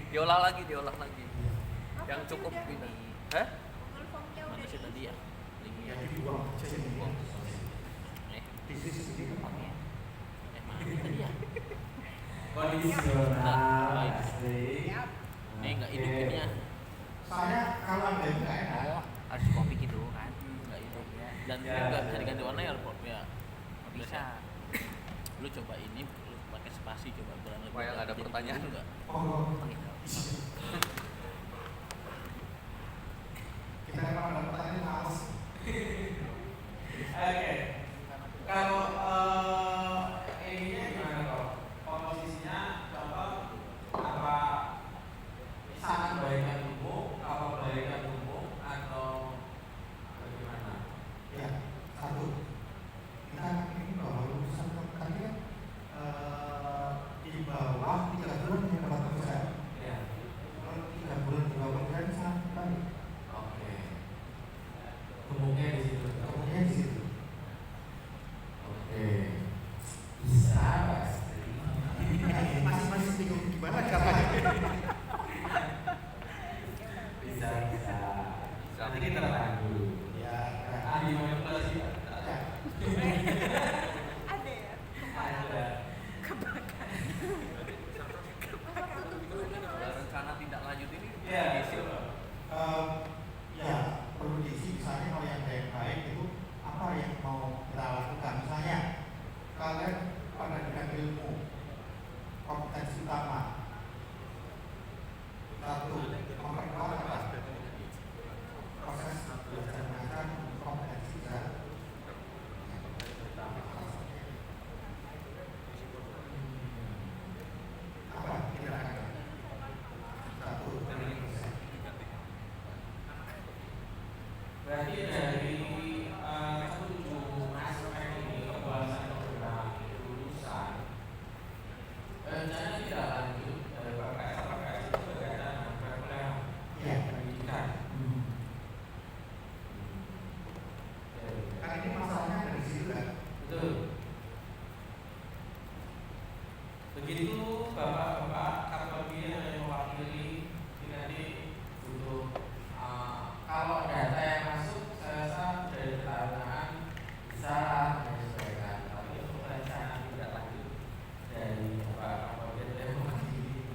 diolah lagi. Yang cukup ini. Hah? Mana sih tadi ya? Ya dibuang aja ini. Disis mana tadi ya? Kondisional. Ini enggak hidup ini ya. Soalnya kalau ada yang nggak enak, Harus kopi gitu kan? Enggak hidup ya. Dan enggak bisa diganti warna ya, ya. Bisa. Lu coba ini, lu pakai spasi coba kurang lebih. Supaya nggak ada pertanyaan enggak? oh kita kalau ada pertanyaan males. Oke. Kalau ininya gimana kok? Komposisinya contoh apa? Sangat baiknya tubuh, apa baiknya tubuh atau bagaimana? Ya, satu. Kita ini bahwa lulusan tadi kan di bawah 3 bulan yang dapat pekerjaan. Ya. Kalau 3 bulan di bawah pekerjaan sangat baik. Oke. Tumbuhnya di situ. Tumbuhnya di situ. Oke. Bisa pasti. Masih bingung gimana caranya? Bisa. Nanti kita lakukan dulu. Ya, ahli manipulasi. Ada ya? Ada. Rencana tindak lanjut ini Ya, ya perlu diisi misalnya kalau yang baik itu apa yang mau kita lakukan. Misalnya kalian pada bidang ilmu kompetensi utama satu memperkuat apa? Proses belajar mengajar kompetensi dan apa kira-kira satu berarti dari ketujuh aspek ini pembahasan program lulusan rencana tidak lanjut dari PKS itu berkaitan dengan kurikulum pendidikan. Kan ini masalahnya dari situ kan? Betul. Begitu bapak-bapak kapolri yang mewakili nanti butuh kalau data yang masuk saya rasa dari pertanyaan bisa menyesuaikan, tapi untuk rencana tidak lanjut dari bapak kapolri yang mewakili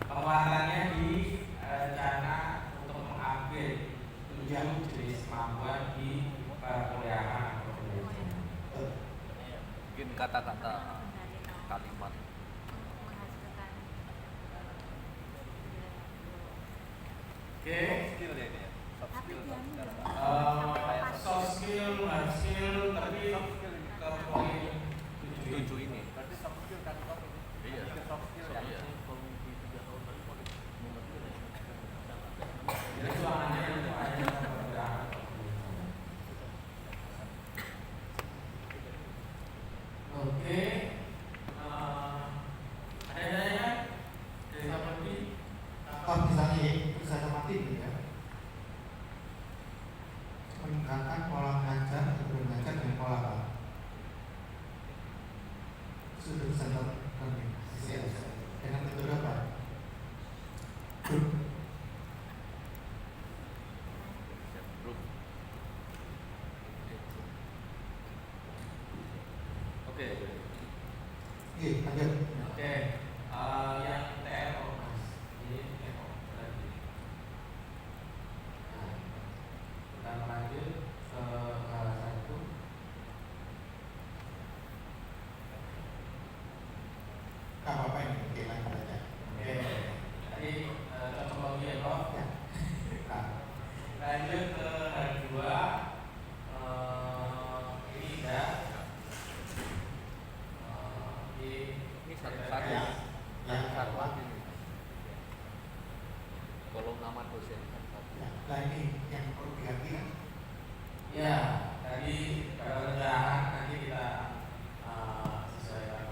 penguatannya di rencana untuk mengupgrade 7 jenis kemampuan di perkuliahan atau pendidikan. mungkin kata-kata kalimat Oke. skill ya ini ya. Soft skill. Soft skill, hard skill, tapi ke poin 7 ini. Berarti soft skill kan kok ini. Iya. Soft skill ya. Iya. itu hanya untuk perkuliahan. Oke. Ada yang dari seperti kalau misalnya bisa mati ya. Meningkatkan pola ngajar atau belajar dengan pola apa? Sudah center learning dengan metode apa? Grup. Oke. Iya, lanjut. Oke. Yang TRO mas, ini TRO tadi. Nah, kita lanjut ke hal satu. Gak apa-apa ini, oke lanjut aja. Oke. Tadi contoh lagi ya kok. Nah, lanjut ke hal 2. Ini ya. Ini satu-satu. Ya. Satu lagi nih. Kolom nama dosen satu-satu. Ya, nah ini yang perlu diganti kan? Ya, tadi perencanaan nanti kita sesuaikan.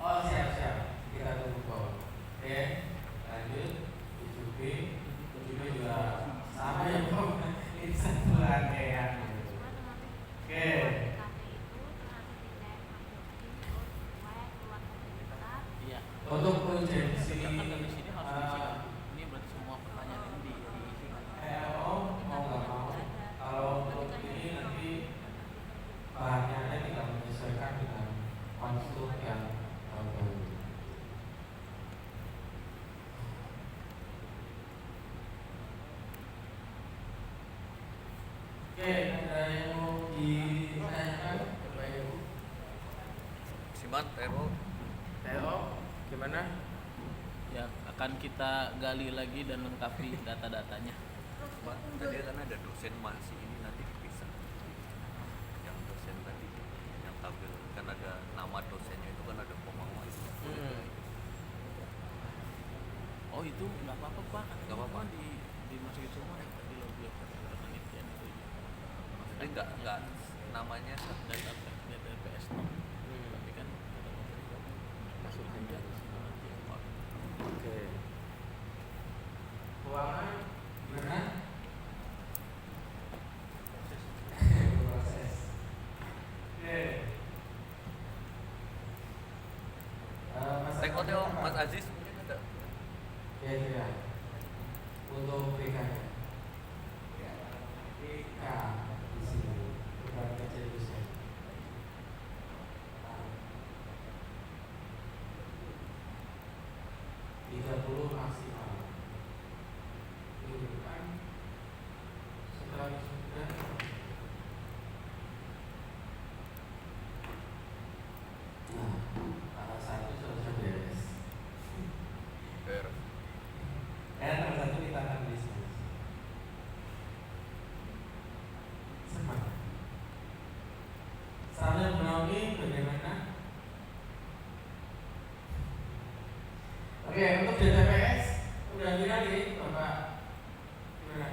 Oh siap. Kita tunggu kok. Oke, lanjut. 7B juga sama ya kok. Ini satu rangkaian. Oke. Untuk urgensi Kan dari sini harus diisikan. Ini berarti semua pertanyaan ini diisikan. ELO mau nggak mau, kalau untuk ini nanti bahannya tidak menyesuaikan dengan konstruk yang baru. Oke, ada yang mau ditanyakan Bapak Ibu? Simat, Tero. Theo, gimana? Ya akan kita gali lagi dan lengkapi data-datanya. Pak, tadi kan ada dosen masih ini nanti dipisah. Yang dosen tadi yang tampil kan ada nama dosennya itu kan ada pemawai. Oh itu nggak apa-apa Pak. Nggak apa-apa. Dimasukin semua ya di logo penelitian itu. Ini enggak namanya Data PS tapi kan Masukin ada dari semua nanti. Oke. Keuangan gimana? Proses. Oke. Teko Teo, Mas Aziz mungkin ada. Ya itu ya. Untuk BK-nya. BK di sini. Bukan kecil besar. 30 maksimal. Ini kan setelah sudah tanggal 1 sudah beres. Tanggal 1 kita akan bisnis. Semangat. Saran Brownie bagaimana? Oke, untuk DTPS udah bilang nih Bapak gimana?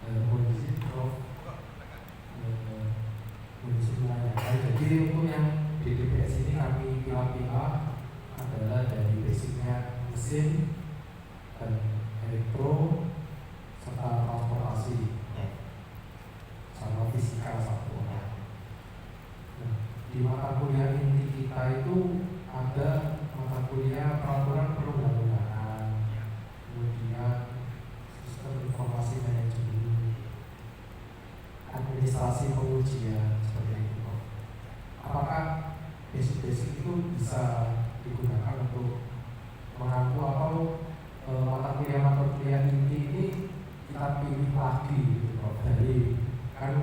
Kondisi Prof kondisi semuanya. Jadi untuk yang di DPS ini kami pilah-pilah adalah dari basicnya mesin dan elektro serta transportasi sama fisika satu orang. Nah, di mata kuliah inti kita itu ada mata kuliah peraturan perundang-undangan, kemudian sistem informasi manajemen, administrasi pengujian seperti itu. Apakah basic-basic itu bisa digunakan untuk mengaku atau mata kuliah inti ini kita pilih lagi gitu, dari kan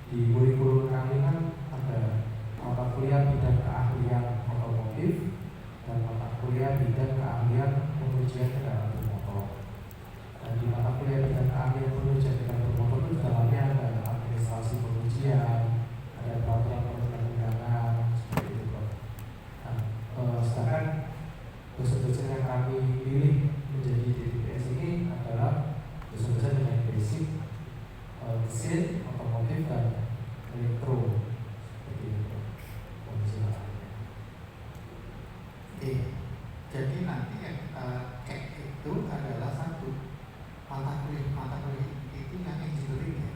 di kurikulum kami kan ada mata kuliah bidang keahlian otomotif dan mata kuliah bidang keahlian pengujian kendaraan bermotor. Dan di mata kuliah bidang keahlian pengujian kendaraan bermotor itu dalamnya ada administrasi pengujian, ada peraturan perundang-undangan seperti itu. Nah, sedangkan dosen-dosen yang kami pilih menjadi DTPS ini adalah dosen-dosen dengan basic mesin, otomotif dan elektro seperti itu. Kondisi lainnya. Oke, jadi nanti yang cek itu adalah satu mata kuliah itu yang engineering ya.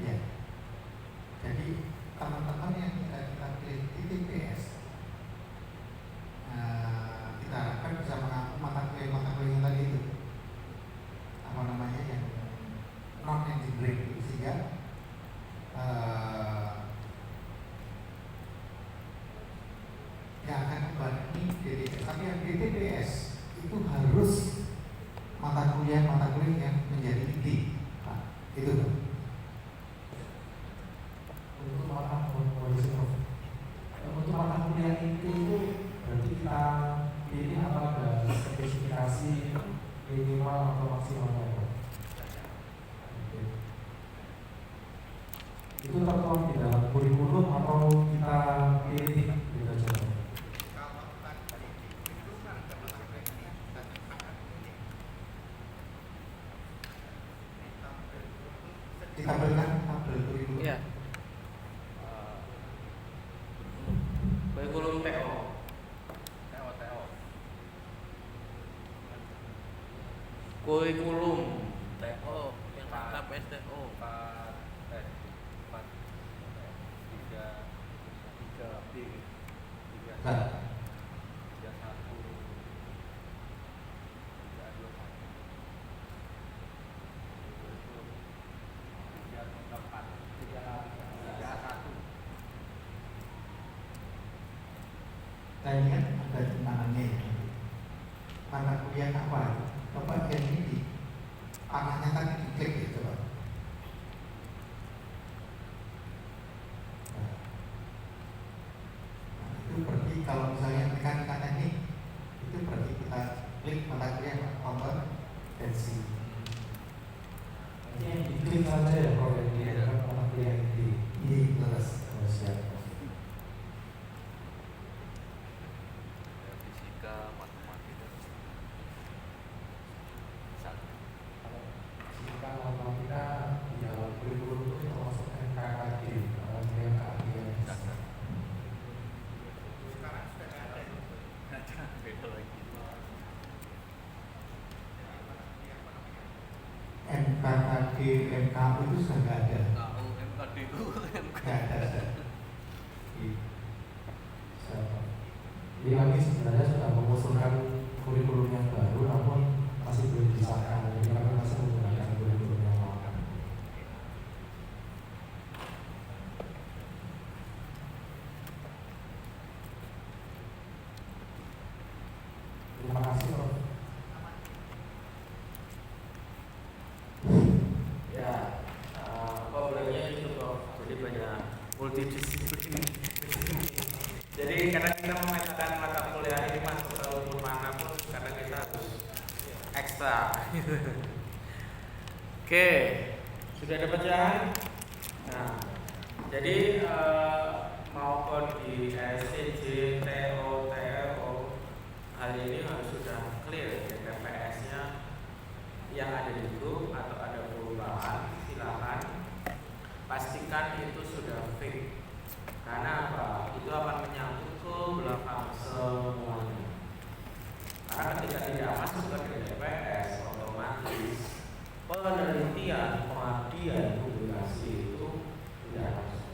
Ya. Jadi teman-teman yang kita pilih di TPS, kita harapkan bisa mengaku mata kuliah yang tadi itu apa namanya yang non engineering itu sehingga yang akan kembali ini DTPS, tapi yang DTPS itu harus mata kuliah yang menjadi inti. Nah, itu kan. Untuk mata kuliah inti itu berarti kita pilih apa ada spesifikasi minimal atau maksimalnya ya? Oke. Itu tertuang di dalam kurikulum atau kita pilih gitu aja? Ditampilkan tabel kurikulum. Iya. Kurikulum TO. Kurikulum TO yang KPSTO. 4 3 Nah, 31. nah ini kan ada tangannya ya. Mata kuliah apa? Coba ini di panahnya kan diklik ya coba. Nah, itu berarti kalau misalnya tekan teknik itu berarti kita klik mata kuliah kompetensi. Ini yang diklik saja ya kalau yang di mata kuliah inti. Ini terus Siap. Ya, fisika, matematika. Satu. Jika matematika ya kurikulum itu termasuk NKKG, yang keahlian. Dasar. Sekarang sudah nggak ada. Beda lagi. NKKG, MKU itu sudah nggak ada. KU, MKD itu Nggak ada. Siap. Jadi kami sebenarnya sudah mengusulkan kurikulum yang baru, namun masih belum disahkan. Jadi kami masih menggunakan kurikulum yang lama. Terima kasih, Prof. Ya, problemnya itu Prof. Jadi banyak multidisiplin. Jadi karena kita memetakan mata kuliah ini masuk ke umur manapun, karena kita harus ekstra. Oke, sudah ada pecahan. Nah, jadi maupun di SCJ, TO, TRO, hal ini harus sudah clear ya, TPS-nya yang ada di grup atau ada perubahan, silakan pastikan itu sudah fix. Karena apa? Itu akan menyangkut ke belakang semuanya. Karena ketika tidak masuk ke DPS, otomatis penelitian, pengabdian, publikasi itu tidak masuk.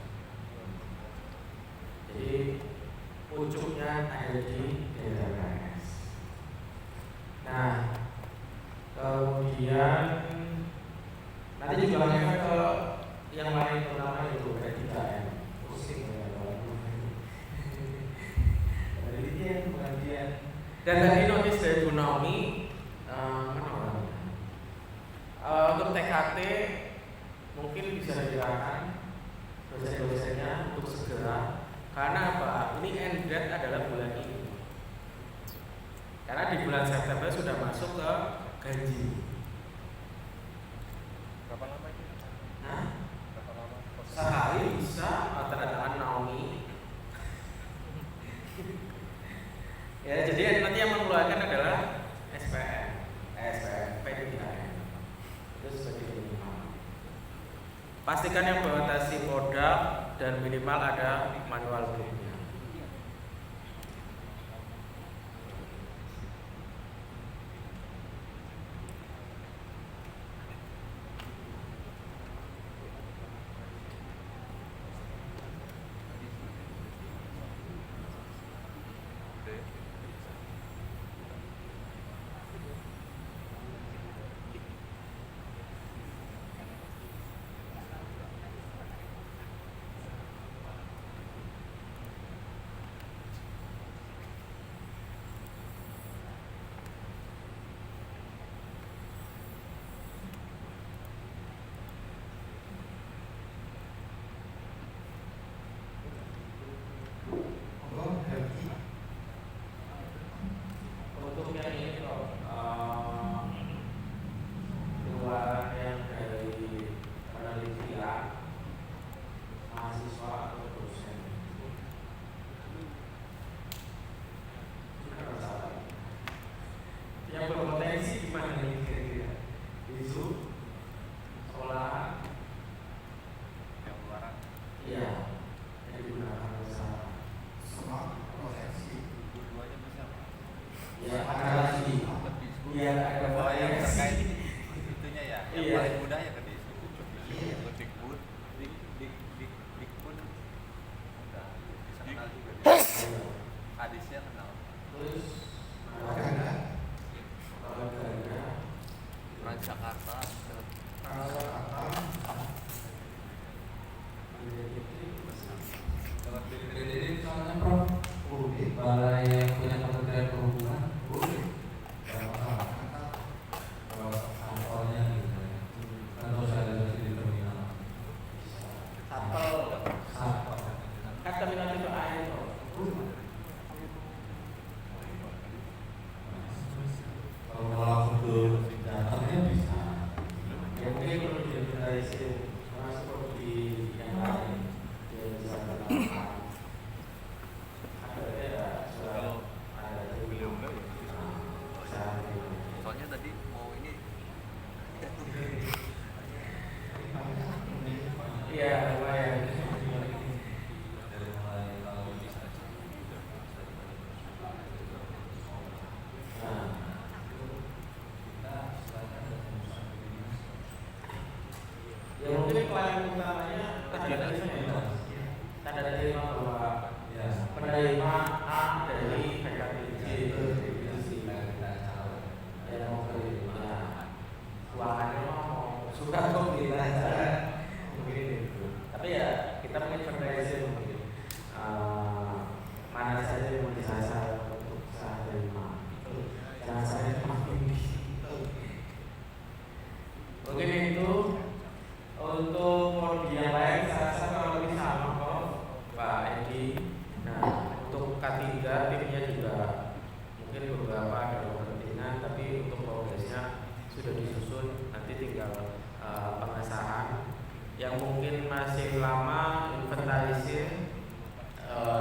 Jadi ujungnya ada di DPS. Nah, kemudian nanti juga ngefek ke yang lain, terutama itu P3M. Pusing ya penelitian, pengajian. Dan tadi notis dari Bu Naomi, untuk TKT mungkin bisa dilakukan dosen-dosennya untuk segera. Karena apa? Ini end date adalah bulan ini. Karena di bulan September sudah masuk ke gaji. Berapa lama itu? Nah, Berapa lama? sehari bisa tanda tangan Naomi. Ya, jadi nanti yang mengeluarkan adalah SPM, P3M. Itu sebagai minimal. Pastikan yang membatasi produk dan minimal ada manual booknya. Oke. hadisnya kenal. terus Olahraga. olahraganya Transjakarta Transjakarta. Lewat BPD misalnya Prof, balai yang punya Kementerian Perhubungan, boleh. Nggak masalah. Kalau sampelnya gitu, kan sosialisasi di terminal. satpel Sampel. kan terminal itu air Prof. Kalau mau langsung ke datangnya bisa. Ya mungkin perlu diinventarisir karena seperti yang lain dia bisa berlangsung. Akhirnya ya sudah ada beliau enggak ya. bisa Soalnya tadi mau ini iya lumayan. Dari mulai kalau bisa. Nah, ya mungkin klien utamanya tanda terima ya. Tanda terima bahwa Ya, penerima A dari PKPJ itu sih ya mau terima uangnya mau suka kok kita mungkin itu. Tapi ya kita menginventarisir mungkin mana saja yang mau disasar untuk saya terima. Jangan saya makin mungkin itu untuk prodi yang lain saya rasa kalau lebih sama kok Pak Edi. Nah untuk K3 timnya juga mungkin beberapa ada kepentingan tapi untuk progresnya sudah disusun nanti tinggal pengesahan yang mungkin masih lama inventarisir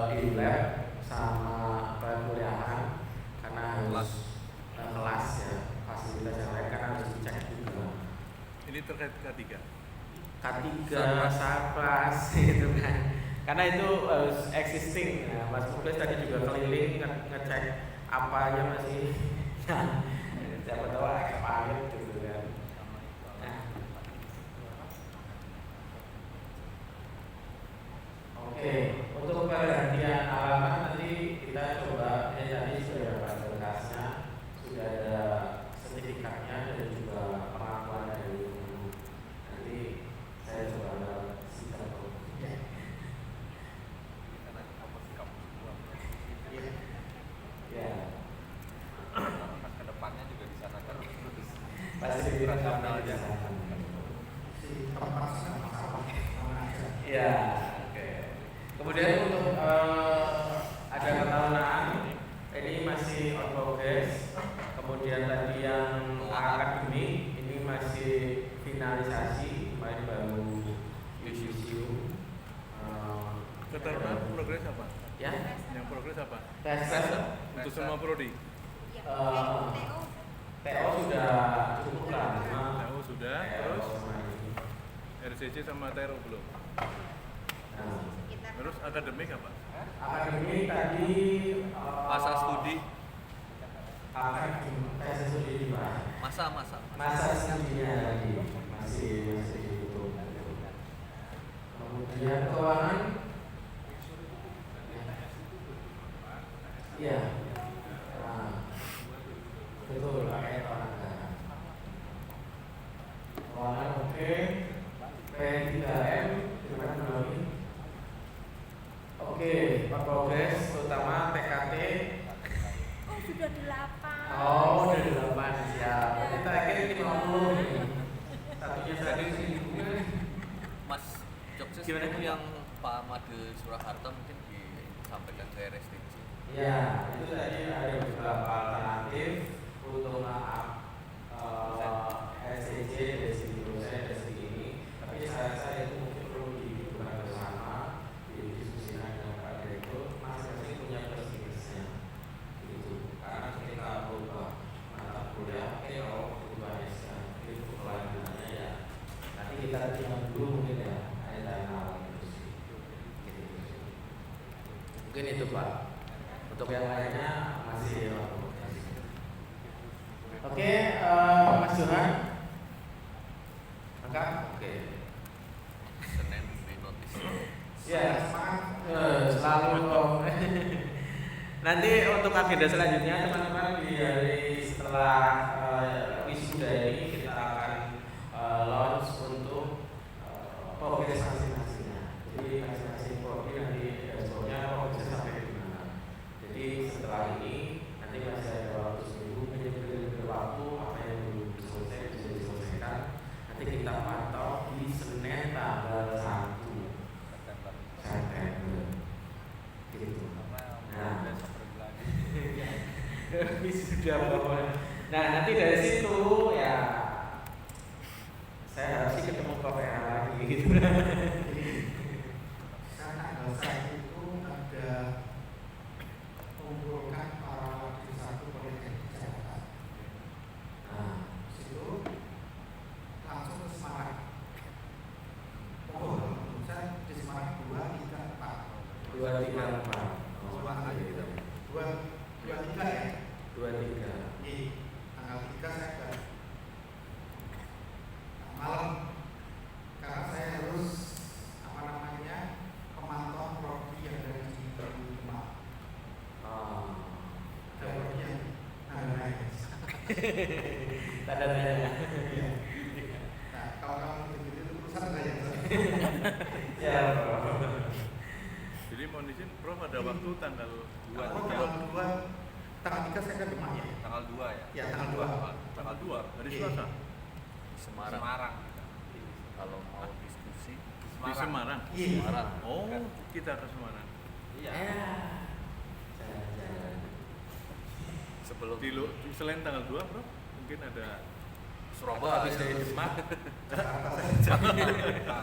di lab sama perkuliahan karena harus kelas ya fasilitas yang lain kan harus dicek juga. Ini terkait K3. K3 Sarpras gitu kan karena itu harus existing ya. Mas Muklis tadi juga keliling ngecek apa aja masih siapa tahu expired gitu kan. Nah. Oke, untuk pergantian alamat nanti kita coba tadi sudah ada berkasnya, sudah ada sertifikatnya dan juga pengakuan dari guru. Nanti saya coba ada sidang. karena kampus buang. Ya, Pas ke depannya juga di sana kan terus. pasti direkam di sana. Si tempat sama-sama aja. Ya, oke. Kemudian untuk ada ketahuan ini masih on progress. Kemudian tadi yang akademik ini masih finalisasi, kemarin baru UCCU. Keterma progres apa? Ya, Yang progres apa? tes Untuk semua prodi. TO sudah cukup lah, memang TU sudah, TO terus sama ini. RCC sama TRO belum. Nah, Terus akademik apa? akademik tadi Masa studi, tes studi di mana? masa Studinya tadi masih dihitung. Kemudian keuangan, iya, nah, betul pakai keuangan. Keuangan oke, P3M gimana lagi? Oke, progres terutama TKT. Oh sudah 8. Oh, udah 8 siap. Kita akhirnya 50 nih. Satunya tadi Mas Jokses Gimana? itu yang Pak Made Surakarta mungkin disampaikan ke RSTC. ya, itu tadi ada beberapa alternatif untuk SCC dari segi dosen dari segi ini. Tapi saya rasa itu mungkin perlu digunakan bersama, didiskusikan dengan Pak Direktur. Masing-masing punya plus minusnya. Gitu. Karena ketika berubah mata kuliah, kalau perubahannya itu kelanjutannya ya. Nanti kita tinggal dulu mungkin ya, ada awal terus. Gitu. Mungkin itu Pak. Untuk yang lainnya masih Oke, Mas Johan. Lengkap? Oke. Senin di notis. Ya, selalu kok. Nanti untuk agenda selanjutnya teman-teman di hari setelah wisuda ini kita akan launch untuk progres masing-masingnya. Jadi masing-masing prodi nanti dashboardnya progresnya sampai di mana. Jadi setelah ini nanti masih ada waktu seminggu, menjadi waktu apa yang belum selesai bisa diselesaikan. Nanti kita pantau di Senin tanggal 1 September. Gitu. Nah, sudah bawa. Nah, nanti dari situ ya saya harus sih ketemu Pak PH lagi gitu. Karena tanggal 1 itu ada mengumpulkan para wakil satu politeknik kesehatan. Nah, Situ langsung ke Semarang. Oh, saya di Semarang 2, 3, 4. 2, 3, 4. Dua tiga ya. 2, 3. Di tanggal 3 saya ke malam karena saya harus pemantauan prodi yang ada di Demak. Ada prodi yang naik. Tanda tanya. Nah, kalau gitu urusan saya. Ya, Jadi mohon izin, Prof ada waktu tanggal 2, Tanggal 3 saya ke Demak ya. Tanggal 2 ya? Ya, tanggal 2. tanggal 2 hari Iya. Selasa Semarang. Kalau mau diskusi di Semarang. Iya. Semarang. Oh, Kan? kita ke Semarang. Iya. Jalan-jalan. Sebelum Selain tanggal 2, Prof, mungkin ada Surabaya. Habis dari Demak. Jakarta saya.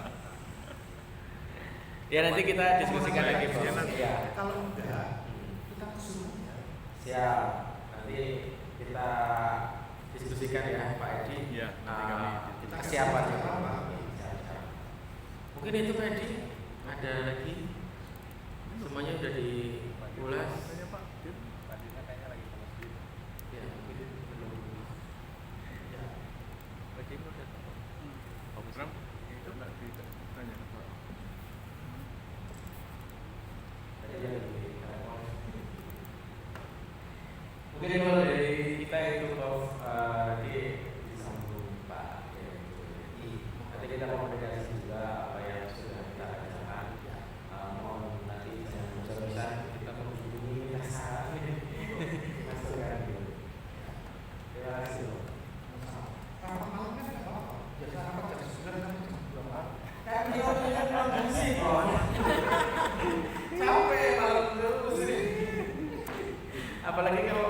Ya nanti kita diskusikan lagi, Bos. Ya, nanti. Ya. Kalau enggak, kita ke Surabaya. Siap. Nanti kita diskusikan ya, Pak Edi. Iya, nanti kami kita kesiapan ya, siap. Pak. Siap. Mungkin itu Pak Edi. Ada lagi? Semuanya sudah diulas. Tanya Pak, Din. Ya, mungkin belum. Ya. Program itu nggak ditanya Pak. Tadi ada di telepon. Mungkin kalau dari kita itu Prof disambung Pak ya, nanti kita mau komunikasi juga apa yang sudah kita kerjakan. Mohon nanti jangan bosan-bosan kita menghubungi saran masukan gitu. Terima kasih Prof. Rapat malam kan enggak apa-apa. Biasa rapat jam 9 sampai jam 2. Kan dia punya produksi Prof. Capek malam terus ini. Apalagi kalau